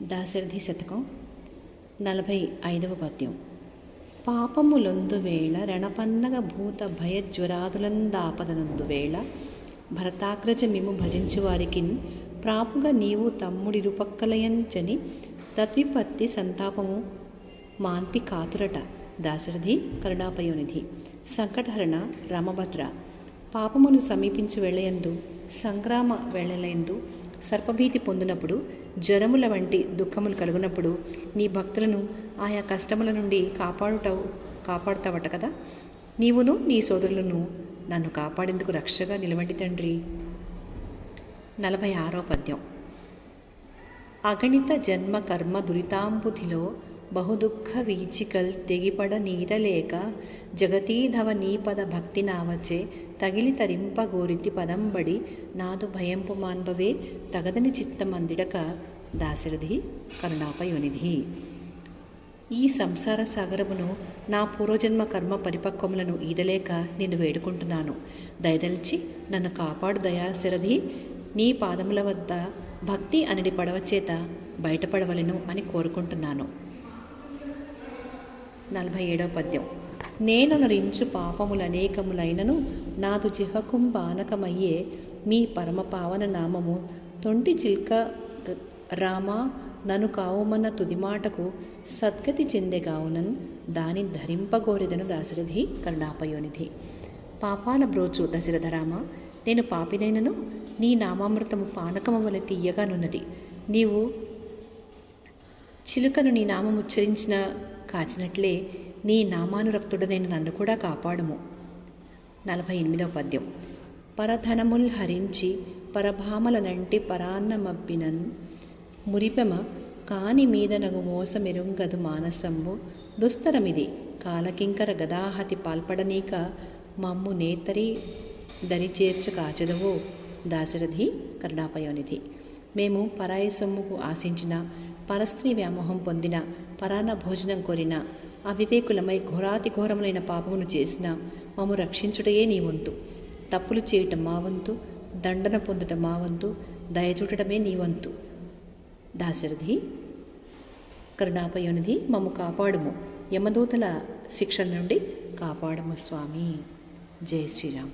దాశరథి శతకం 45వ పద్యం. పాపములొందువేళ రణపన్నగ భూత భయజ్వరాదులందాపదనందువేళ భరతాగ్రజ మిము భజించువారికిన్ ప్రాపుగ నీవు తమ్ముడిరుపక్కలయంచని తద్విపత్తి సంతాపము మాన్పి కాతురట. దాశరథి కరుణాపయోనిధి. సంకటహరణ రామభద్ర. పాపమును సమీపించు వేళయందు, సంగ్రామ వేళలయందు, సర్పభీతి పొందినప్పుడు, జ్వరముల వంటి దుఃఖములు కలుగునప్పుడు నీ భక్తులను ఆయా కష్టముల నుండి కాపాడుతావట కదా. నీవును నీ సోదరులను నన్ను కాపాడేందుకు రక్షగా నిలవండి తండ్రి. 46వ పద్యం. అగణిత జన్మ కర్మ దురితాంబుధిలో బహుదుఃఖ వీచికల్ తెగిపడ నీరలేక జగతీధవ నీపద భక్తి నావచే తగిలి తరింపగోరితి పదంబడి నాదు భయంపు మాన్బవే తగదని చిత్తమందిడక. దాశరథి కరుణాపయోనిధి. ఈ సంసార సాగరమును నా పూర్వజన్మ కర్మ పరిపక్వములను ఈదలేక నిన్ను వేడుకుంటున్నాను. దయదలిచి నన్ను కాపాడు దయాశరథి. నీ పాదముల వద్ద భక్తి అనడి పడవ చేత బయటపడవలను అని కోరుకుంటున్నాను. 47వ పద్యం. నేనొనరించు పాపములనేకములైనను నాదు జిహకుంబానకమయ్యే మీ పరమపావన నామము తొంటి చిల్క రామ నను కావుమన్న తుదిమాటకు సద్గతి చెందెగావునన్ దాని ధరింపగోరెదను. దాశరథి కరుణాపయోనిధి. పాపాల బ్రోచు దశరథరామ, నేను పాపినైనను నీ నామామృతము పానకము వలె తీయగానున్నది. నీవు చిలుకను నీ నామం ఉచ్చరించిన కాచినట్లే నీ నామానురక్తుడనైన నన్ను కూడా కాపాడుము. 48వ పద్యం. పరధనముల్ హరించి పరభామలనంటి పరాన్నమబ్బినన్ మురిపెమ కాని మీద నగు మోసమెరుంగదు మానసంబు దుస్తరమిది కాలకింకర గదాహతి పాల్పడనీక మమ్ము నేతరి దరిచేర్చ కాచెదవో. దాశరథి కరుణాపయోనిధి. మేము పరాయి సొమ్ముకు ఆశించిన, పరస్త్రీ వ్యామోహం పొందిన, పరాన్న భోజనం కోరిన, అవివేకులమై ఘోరాతి ఘోరములైన పాపములు చేసిన మమ్ము రక్షించుటయే నీ వంతు. తప్పులు చేయటం మా వంతు, దండన పొందుట మా వంతు, దయచూడటమే నీ వంతు. దాశరథి కరుణాపయోనిధి. మమ్ము కాపాడుము, యమదూతల శిక్షల నుండి కాపాడము స్వామి. జై శ్రీరామ్.